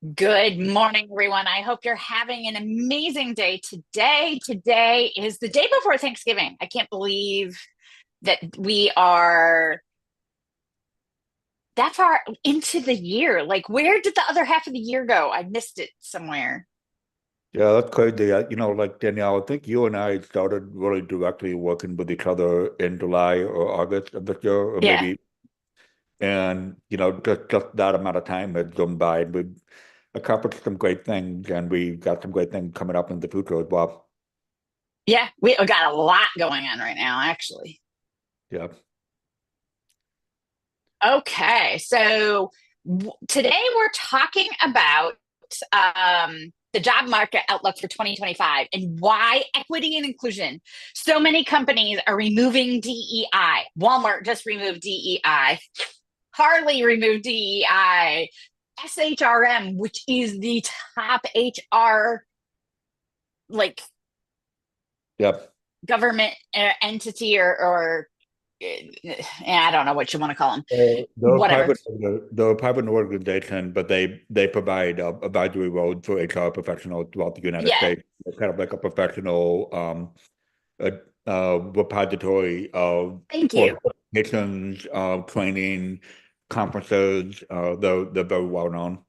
Good morning, everyone. I hope you're having an amazing day today. Today is the day before Thanksgiving. I can't believe that we are that far into the year. Like, where did the other half of the year go? I missed it somewhere. Yeah, that's crazy. Like Danielle, I think you and I started really directly working with each other in July or August of this year, or Yeah. maybe, and just that amount of time has gone by, and we've accomplished some great things, and we've got some great things coming up in the future as well. Yeah. We got a lot going on right now, actually. Yeah, Okay. So today we're talking about the job market outlook for 2025 and why equity and inclusion. So many companies are removing DEI. Walmart just removed DEI. Harley removed DEI. SHRM, which is the top HR like yeah. government entity or I don't know what you want to call them. They're a Whatever. private organization, but they provide advisory roles for HR professionals throughout the United Yeah. States. They're kind of like a professional a, repository of Thank for you. certifications, training, conferences. They're very well known.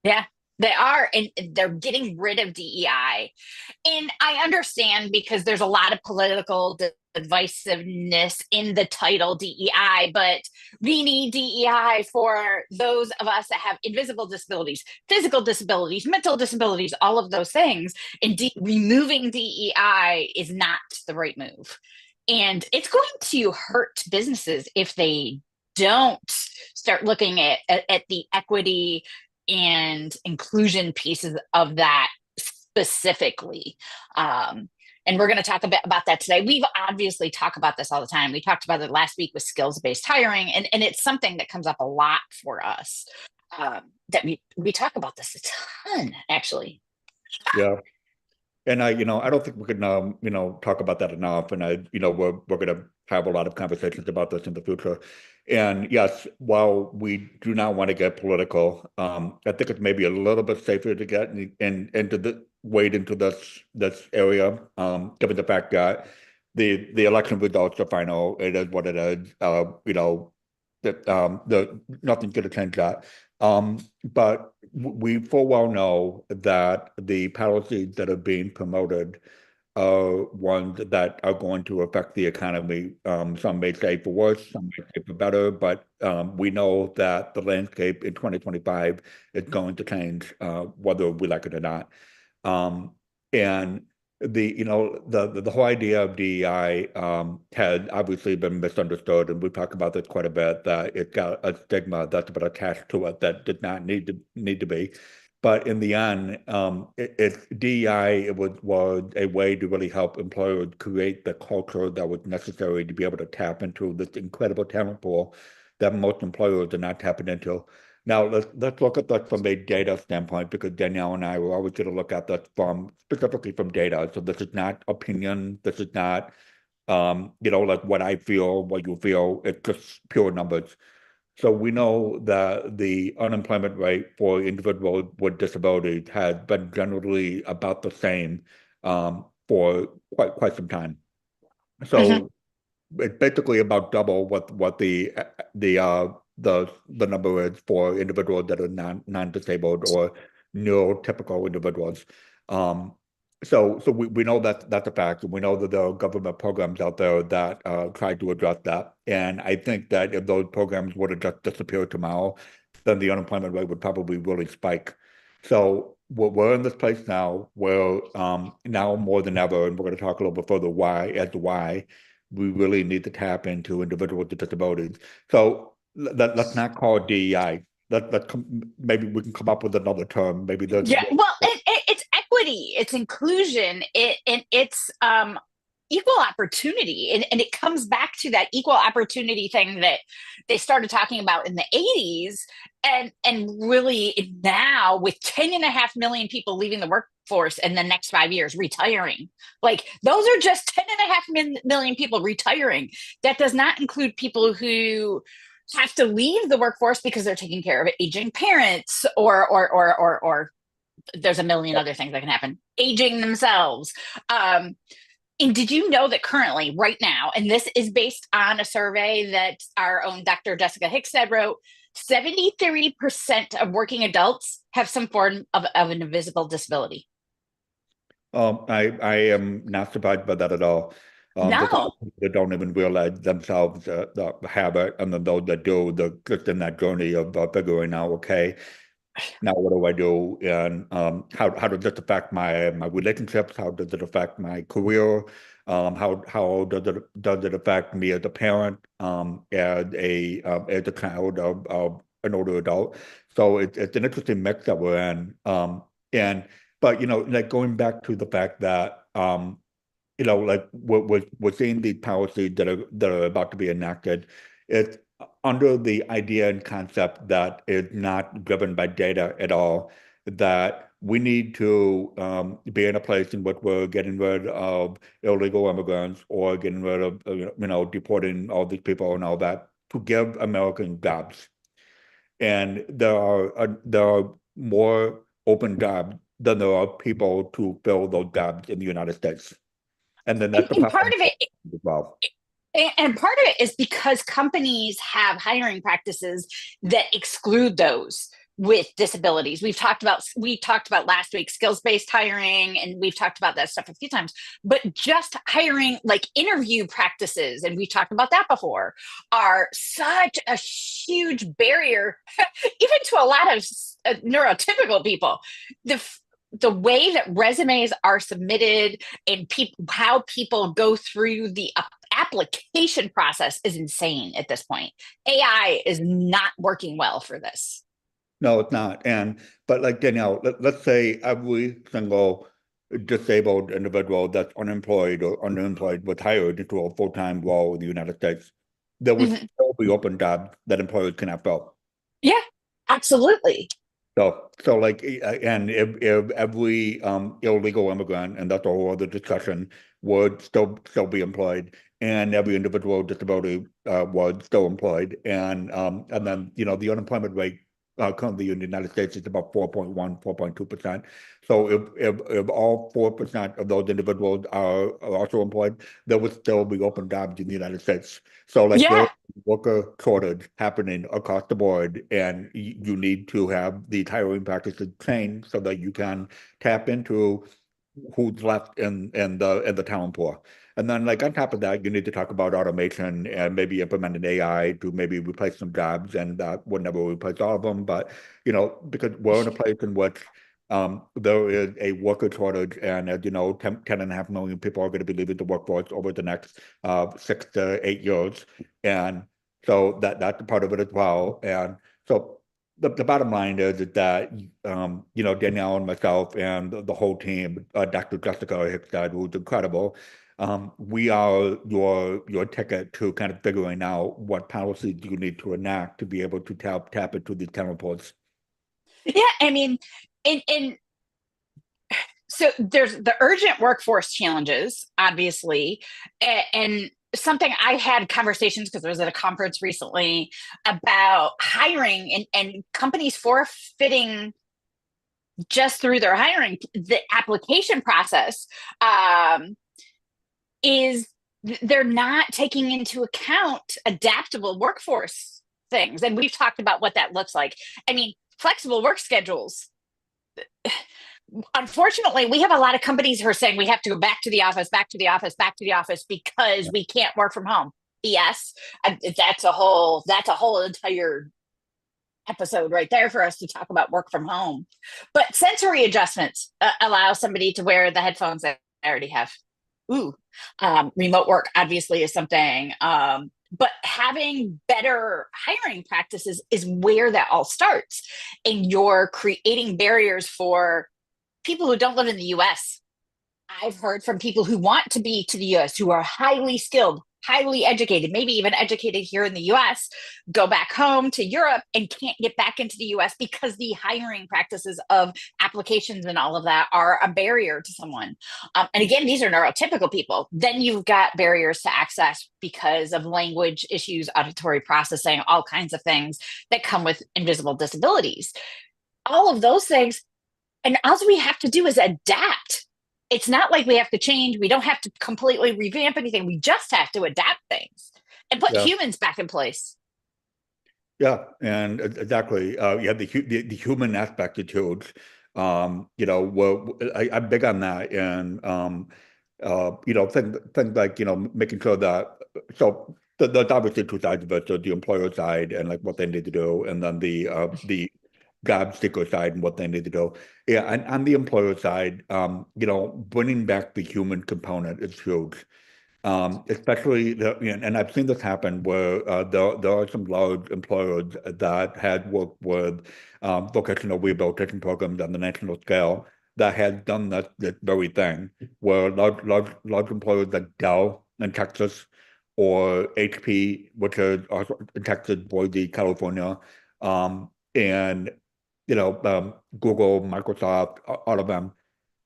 Yeah, they are. And they're getting rid of DEI. And I understand because there's a lot of political divisiveness in the title DEI, but we need DEI for those of us that have invisible disabilities, physical disabilities, mental disabilities, all of those things. And removing DEI is not the right move. And it's going to hurt businesses if they don't start looking at the equity and inclusion pieces of that specifically. Um, and we're going to talk a bit about that today. We've obviously talked about this all the time. We talked about it last week with skills-based hiring, and it's something that comes up a lot for us. That we talk about this a ton, actually. Yeah. And I don't think we can, talk about that enough. And we're going to have a lot of conversations about this in the future. And yes, while we do not want to get political, I think it's maybe a little bit safer to get into the wade into this area, given the fact that the election results are final. It is what it is. That the nothing's going to change that. But we full well know that the policies that are being promoted are ones that are going to affect the economy. Some may say for worse, some may say for better, but we know that the landscape in 2025 is going to change, whether we like it or not. And the whole idea of DEI had obviously been misunderstood, and we talk about this quite a bit, that it got a stigma that's been attached to it that did not need to be. But in the end, DEI was a way to really help employers create the culture that was necessary to be able to tap into this incredible talent pool that most employers are not tapping into. Now, let's look at that from a data standpoint, because Danielle and I were always going to look at that from specifically from data. So this is not opinion. This is not, like what I feel, what you feel. It's just pure numbers. So we know that the unemployment rate for individuals with disabilities has been generally about the same for quite some time. Mhm. So it's basically about double what the number is for individuals that are non-disabled or neurotypical individuals. Um, so we know that that's a fact, and we know that there are government programs out there that try to address that. And I think that if those programs were to just disappear tomorrow, then the unemployment rate would probably really spike. So we're in this place now where now more than ever, and we're going to talk a little bit further why as to why we really need to tap into individuals with disabilities. So let's not call it DEI. Maybe we can come up with another term. Maybe Yeah, well, it's equity, it's inclusion, and it's equal opportunity, and it comes back to that equal opportunity thing that they started talking about in the 80s, and really now with 10.5 million people leaving the workforce in the next 5 years, retiring. Like those are just 10.5 million people retiring. That does not include people who have to leave the workforce because they're taking care of aging parents, or there's a million other things that can happen, aging themselves. And did you know that currently, right now, and this is based on a survey that our own Dr. Jessica Hickstead wrote, 73% of working adults have some form of an invisible disability. I am not surprised by that at all. There's a lot No. of people that don't even realize themselves the habit, and then those that do, they're just in that journey of figuring out, okay, now what do I do? And how does this affect my relationships? How does it affect my career? How does it affect me as a parent, as a child of an older adult? So it's an interesting mix that we're in. And but like going back to the fact that like we're seeing these policies that are about to be enacted. It's under the idea and concept that is not driven by data at all, that we need to be in a place in which we're getting rid of illegal immigrants or getting rid of, deporting all these people and all that to give Americans jobs. And there are more open jobs than there are people to fill those jobs in the United States. And then And, that's the and part problem of it as well. And part of it is because companies have hiring practices that exclude those with disabilities. We talked about last week skills-based hiring, and we've talked about that stuff a few times. But just hiring, like interview practices, and we've talked about that before, are such a huge barrier, even to a lot of neurotypical people. The way that resumes are submitted and how people go through the application process is insane at this point. AI is not working well for this. No, it's not. But like Danielle, let's say every single disabled individual that's unemployed or underemployed was hired into a full-time role in the United States. There would Mhm. still be open jobs that employers cannot fill. Yeah, absolutely. So like, and if every illegal immigrant, and that's a whole other discussion, would still be employed, and every individual with disability was still employed, and then the unemployment rate currently in the United States is about 4.1, 4.2%. So if all 4% of those individuals are also employed, there would still be open jobs in the United States. So like there Yeah. worker shortage happening across the board, and you need to have the hiring practices changed so that you can tap into who's left in the talent pool. And then like on top of that, you need to talk about automation and maybe implement an AI to maybe replace some jobs, and that would never replace all of them. But because we're in a place in which there is a worker shortage, and as you know, 10.5 million people are going to be leaving the workforce over the next 6 to 8 years. And so that's a part of it as well. And so the bottom line is that Danielle and myself and the whole team, Dr. Jessica Hickstead, who's incredible, we are your ticket to kind of figuring out what policies you need to enact to be able to tap into these talent pools. Yeah, I mean, and so there's the urgent workforce challenges, obviously, and something I had conversations because I was at a conference recently about hiring and companies forfeiting just through their hiring the application process, is they're not taking into account adaptable workforce things, and we've talked about what that looks like. I mean, flexible work schedules. Unfortunately, we have a lot of companies who are saying we have to go back to the office, back to the office, back to the office because we can't work from home. Yes, that's a whole entire episode right there for us to talk about work from home. But sensory adjustments allow somebody to wear the headphones that I already have. Ooh, remote work obviously is something. But having better hiring practices is where that all starts. And you're creating barriers for people who don't live in the US. I've heard from people who want to be to the US, who are highly skilled, highly educated, maybe even educated here in the US, go back home to Europe and can't get back into the US because the hiring practices of applications and all of that are a barrier to someone. And again, these are neurotypical people. Then you've got barriers to access because of language issues, auditory processing, all kinds of things that come with invisible disabilities. All of those things. And all we have to do is adapt. It's not like we have to change. We don't have to completely revamp anything. We just have to adapt things and put Yeah. humans back in place. Yeah, and exactly. Yeah, the human aspect is huge. I'm big on that, and things like making sure that there's obviously two sides of it. So the employer side and like what they need to do, and then the job seeker side and what they need to do. Yeah, and on the employer side, bringing back the human component is huge. Especially and I've seen this happen where there are some large employers that had worked with vocational rehabilitation programs on the national scale that had done this very thing, where large employers like Dell in Texas or HP, which is also in Texas, Boise, California, and Google, Microsoft, all of them,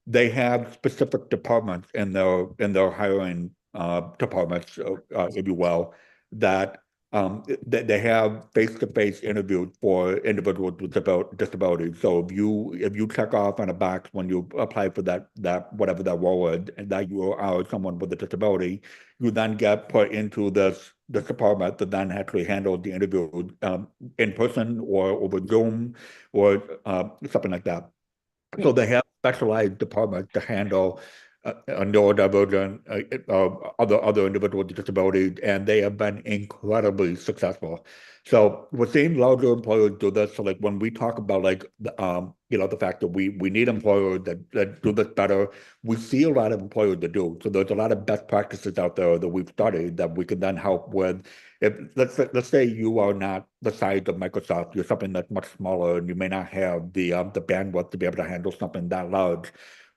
they have specific departments in their hiring departments, if you will, that they have face-to-face interviews for individuals with disabilities. So if you check off on a box when you apply for that whatever that role is, and that you are someone with a disability, you then get put into this department that then actually handles the interview in person or over Zoom or something like that. So they have specialized departments to handle a neurodivergent, other individuals with disabilities, and they have been incredibly successful. So we're seeing larger employers do this. So like when we talk about like the fact that we need employers that do this better, we see a lot of employers that do. So there's a lot of best practices out there that we've studied that we can then help with. If let's say you are not the size of Microsoft, you're something that's much smaller, and you may not have the bandwidth to be able to handle something that large.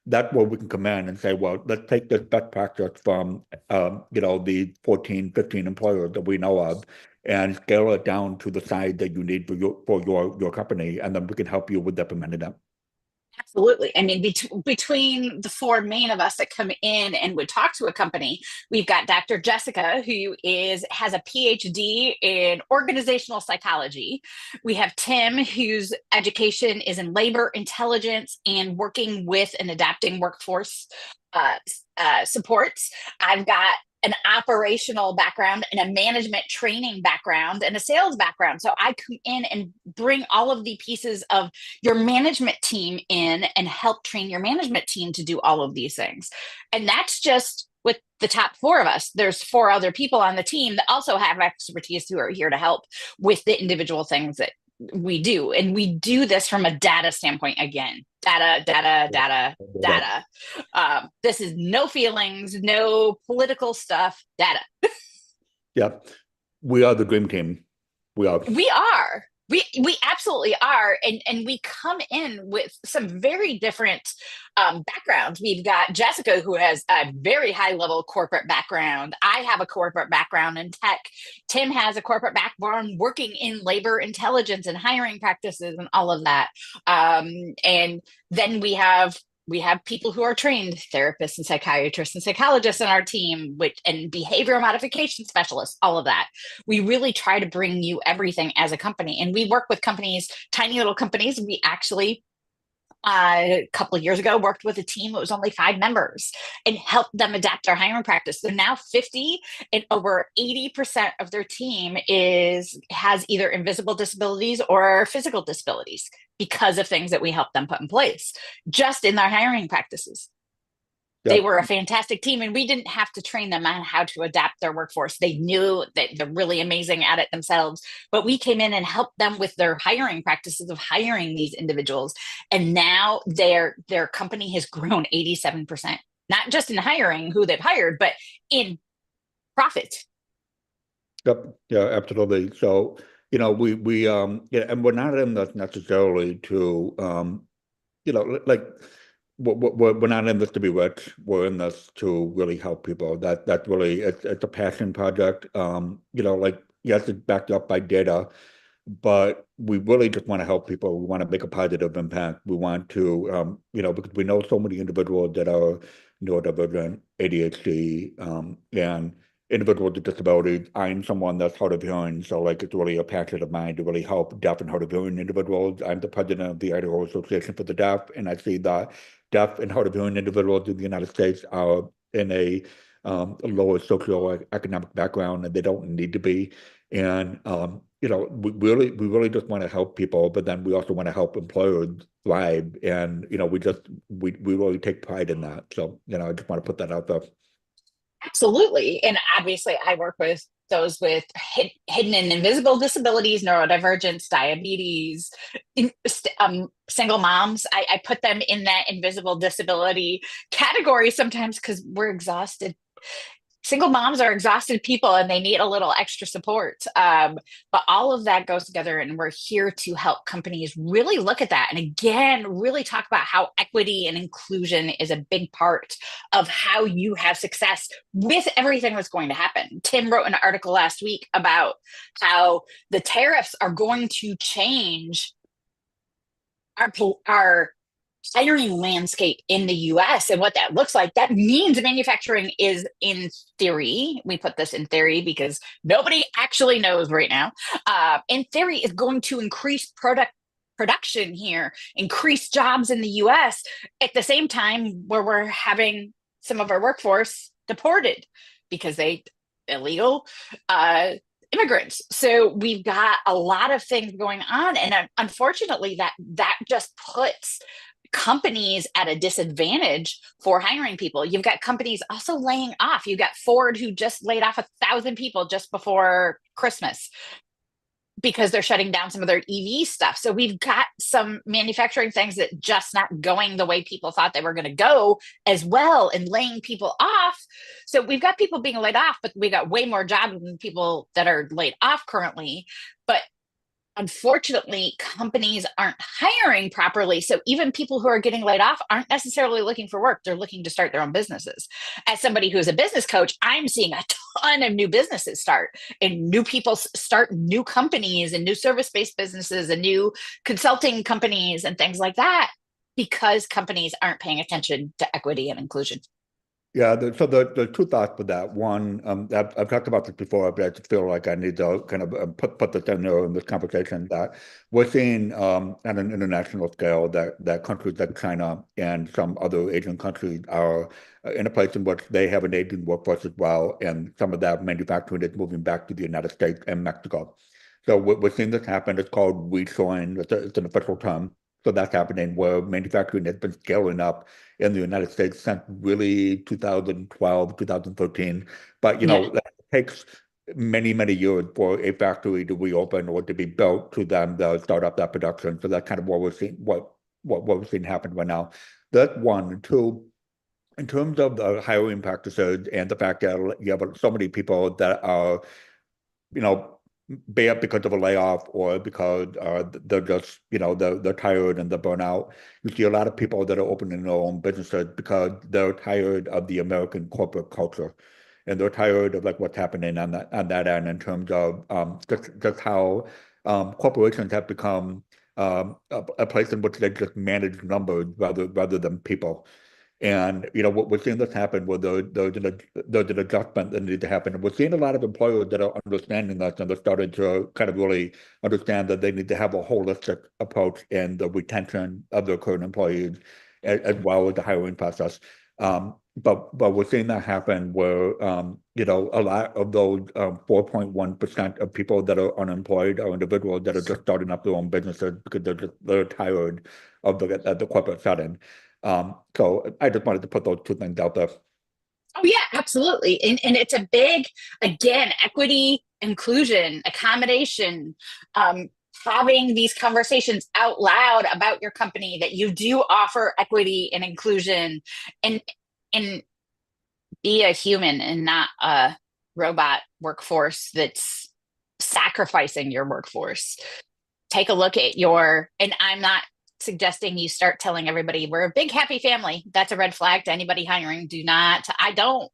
That's where we can come in and say, well, let's take this best practice from the 14, 15 employers that we know of, and scale it down to the size that you need for your company, and then we can help you with implementing them. Absolutely. I mean, between the four main of us that come in and would talk to a company, we've got Dr. Jessica, who has a PhD in organizational psychology. We have Tim, whose education is in labor intelligence and working with an adapting workforce supports. I've got an operational background and a management training background and a sales background. So I come in and bring all of the pieces of your management team in and help train your management team to do all of these things. And that's just with the top four of us. There's four other people on the team that also have expertise who are here to help with the individual things that we do. And we do this from a data standpoint again. Data. This is no feelings, no political stuff, data. Yeah, we are the dream team. We are. We are. We absolutely are. And we come in with some very different backgrounds. We've got Jessica, who has a very high level corporate background. I have a corporate background in tech. Tim has a corporate background working in labor intelligence and hiring practices and all of that. And then we have people who are trained therapists and psychiatrists and psychologists in our team, and behavioral modification specialists, all of that. We really try to bring you everything as a company. And we work with companies, tiny little companies. We actually, a couple of years ago, worked with a team that was only 5 members and helped them adapt their hiring practice. They're now 50, and over 80% of their team has either invisible disabilities or physical disabilities because of things that we helped them put in place just in their hiring practices. They were a fantastic team, and we didn't have to train them on how to adapt their workforce. They knew that they're really amazing at it themselves, but we came in and helped them with their hiring practices of hiring these individuals. And now their company has grown 87%, not just in hiring who they've hired, but in profit. Yep. Yeah, absolutely. So, and we're not in this necessarily to, like we're not in this to be rich. We're in this to really help people. That's really it's a passion project. Like yes, it's backed up by data, but we really just want to help people. We want to make a positive impact. We want to, because we know so many individuals that are neurodivergent, ADHD, and individuals with disabilities. I'm someone that's hard of hearing, so like it's really a passion of mine to really help deaf and hard of hearing individuals. I'm the president of the Idaho Association for the Deaf, and I see that deaf and hard of hearing individuals in the United States are in a lower socioeconomic background, and they don't need to be. And we really just want to help people, but then we also want to help employers thrive. And we really take pride in that. So I just want to put that out there. Absolutely. And obviously, I work with those with hidden and invisible disabilities, neurodivergence, diabetes, single moms. I put them in that invisible disability category sometimes because we're exhausted. Single moms are exhausted people and they need a little extra support. But all of that goes together, and we're here to help companies really look at that. And again, really talk about how equity and inclusion is a big part of how you have success with everything that's going to happen. Tim wrote an article last week about how the tariffs are going to change our hiring landscape in the US and what that looks like. That means manufacturing is, in theory, we put this in theory because nobody actually knows right now, in theory, is going to increase production here, increase jobs in the US at the same time where we're having some of our workforce deported because they illegal immigrants. So we've got a lot of things going on, and unfortunately that just puts companies at a disadvantage for hiring people. You've got companies also laying off. You've got Ford, who just laid off 1,000 people just before Christmas because they're shutting down some of their EV stuff. So we've got some manufacturing things that just not going the way people thought they were going to go as well, and laying people off. So we've got people being laid off, but we got way more jobs than people that are laid off currently. But unfortunately, companies aren't hiring properly. So even people who are getting laid off aren't necessarily looking for work. They're looking to start their own businesses. As somebody who's a business coach, I'm seeing a ton of new businesses start, and new people start new companies and new service-based businesses and new consulting companies and things like that because companies aren't paying attention to equity and inclusion. Yeah, the two thoughts with that. One, I've talked about this before, but I just feel like I need to kind of put this in there in this conversation, that we're seeing at an international scale that countries like China and some other Asian countries are in a place in which they have an aging workforce as well, and some of that manufacturing is moving back to the United States and Mexico. So we're seeing this happen. It's called reshoring. It's an official term. So that's happening, where manufacturing has been scaling up in the United States since really 2012, 2013. But, Yeah. that takes many, many years for a factory to reopen or to be built to then start up that production. So that's kind of what we're seeing, what we're seeing happen right now. That's one. Two, in terms of the hiring practices and the fact that you have so many people that are, you know, be it because of a layoff or because they're just, they're tired and they're burnout. You see a lot of people that are opening their own businesses because they're tired of the American corporate culture, and they're tired of like what's happening on that end in terms of just how corporations have become a place in which they just manage numbers rather than people. And what we're seeing this happen, where there's an adjustment that needs to happen. And we're seeing a lot of employers that are understanding that, and they're starting to kind of really understand that they need to have a holistic approach in the retention of their current employees, as well as the hiring process. But we're seeing that happen where a lot of those 4.1% of people that are unemployed are individuals that are just starting up their own businesses because they're tired of the corporate setting. So I just wanted to put those two things out there. Oh, yeah, absolutely. And it's a big, again, equity, inclusion, accommodation, having these conversations out loud about your company, that you do offer equity and inclusion, and and be a human and not a robot workforce that's sacrificing your workforce. Take a look at and I'm not suggesting you start telling everybody we're a big happy family. That's a red flag to anybody hiring. Do not, I don't,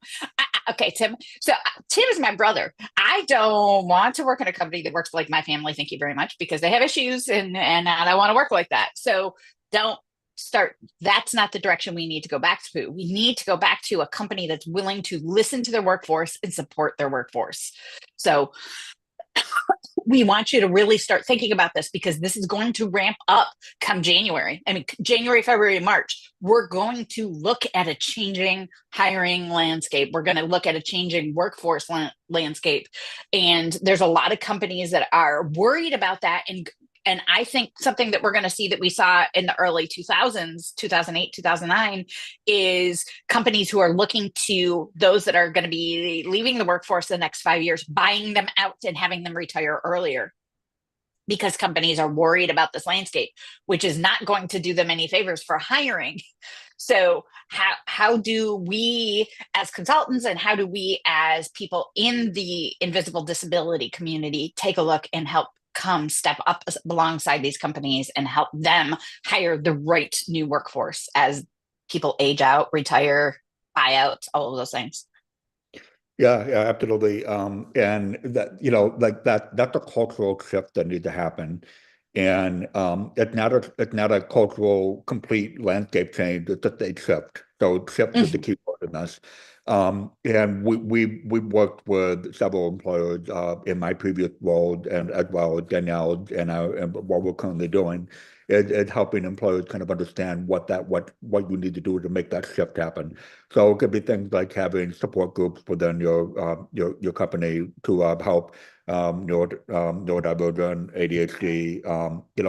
Okay, Tim. So Tim is my brother. I don't want to work in a company that works like my family. Thank you very much, because they have issues, and I don't want to work like that. So don't start. That's not the direction we need to go back to. We need to go back to a company that's willing to listen to their workforce and support their workforce. So we want you to really start thinking about this, because this is going to ramp up come January. I mean, January, February, March. We're going to look at a changing hiring landscape. We're going to look at a changing workforce landscape. And there's a lot of companies that are worried about that. And I think something that we're going to see that we saw in the early 2000s, 2008, 2009, is companies who are looking to those that are going to be leaving the workforce the next 5 years, buying them out and having them retire earlier, because companies are worried about this landscape, which is not going to do them any favors for hiring. So how do we as consultants, and how do we as people in the invisible disability community take a look and help come step up alongside these companies and help them hire the right new workforce as people age out, retire, buyout, all of those things? Yeah, yeah, absolutely. And that, like that's a cultural shift that needs to happen. And it's not a cultural complete landscape change, it's just a shift. So shift is the Mhm. key word in this. And we worked with several employers in my previous role, and as well as Danielle and what we're currently doing is helping employers kind of understand what you need to do to make that shift happen. So it could be things like having support groups within your company to help neurodivergent, ADHD,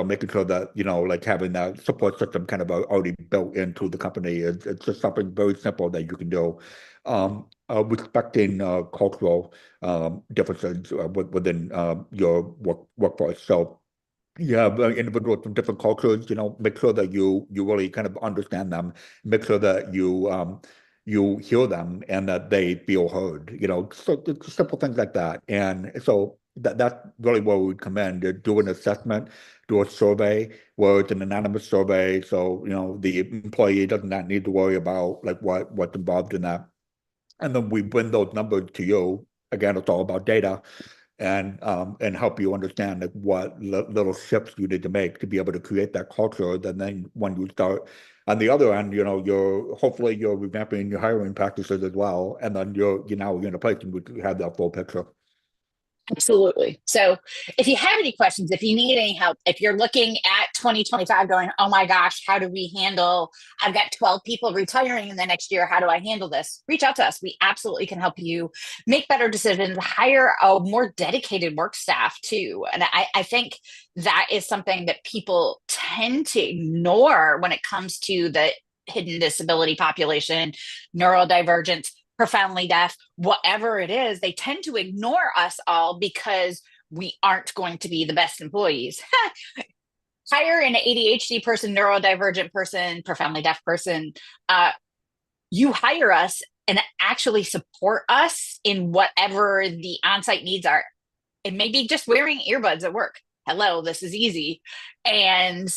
making sure that, like having that support system kind of already built into the company. It's just something very simple that you can do. Respecting cultural differences within your workforce. So yeah, individuals from different cultures, make sure that you really kind of understand them, make sure that you hear them and that they feel heard, so it's simple things like that. And so that's really where we would come in to do an assessment, do a survey where it's an anonymous survey. So, the employee does not need to worry about like what's involved in that. And then we bring those numbers to you. Again, it's all about data and help you understand like what little shifts you need to make to be able to create that culture. Then when you start on the other end, hopefully you're revamping your hiring practices as well, and then you're now in a place in which you have that full picture. Absolutely. So if you have any questions, if you need any help, if you're looking at 2025 going, oh my gosh, how do we handle, I've got 12 people retiring in the next year. How do I handle this? Reach out to us. We absolutely can help you make better decisions, hire a more dedicated work staff too. And I think that is something that people tend to ignore when it comes to the hidden disability population, neurodivergent, profoundly deaf, whatever it is. They tend to ignore us all because we aren't going to be the best employees. Hire an ADHD person, neurodivergent person, profoundly deaf person. Uh, you hire us and actually support us in whatever the on-site needs are. It may be just wearing earbuds at work. Hello, this is easy. And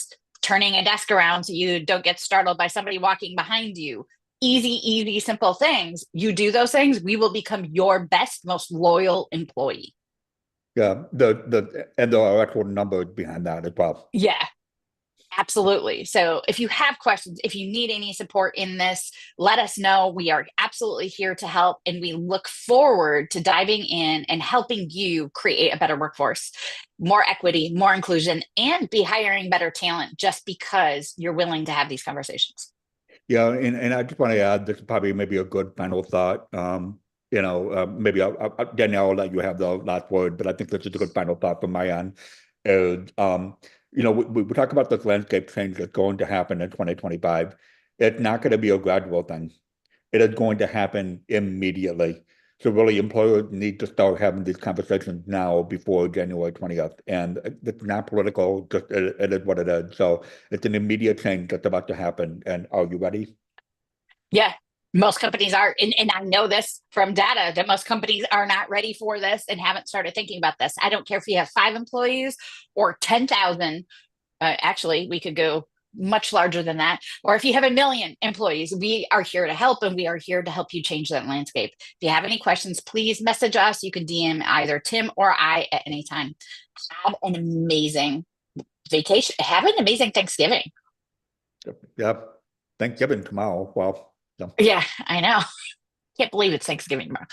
turning a desk around so you don't get startled by somebody walking behind you. Easy, simple things. You do those things, we will become your best, most loyal employee. Yeah, and there are actual numbers behind that as well. Yeah, absolutely. So if you have questions, if you need any support in this, let us know. We are absolutely here to help. And we look forward to diving in and helping you create a better workforce, more equity, more inclusion, and be hiring better talent just because you're willing to have these conversations. Yeah, and I just want to add, this is probably maybe a good final thought. Maybe Danielle, I'll let you have the last word, but I think this is a good final thought from my end. Is we talk about this landscape change that's going to happen in 2025. It's not going to be a gradual thing. It is going to happen immediately. So really, employers need to start having these conversations now before January 20th. And it's not political, just it is what it is. So it's an immediate change that's about to happen. And are you ready? Yeah, most companies are, and I know this from data that most companies are not ready for this and haven't started thinking about this. I don't care if you have 5 employees or 10,000. Actually, we could go much larger than that. Or if you have 1 million employees, we are here to help, and we are here to help you change that landscape. If you have any questions, please message us. You can DM either Tim or I at any time. Have an amazing vacation. Have an amazing Thanksgiving. Yeah. Thanksgiving tomorrow. Well, yeah. Yeah, I know. Can't believe it's Thanksgiving tomorrow.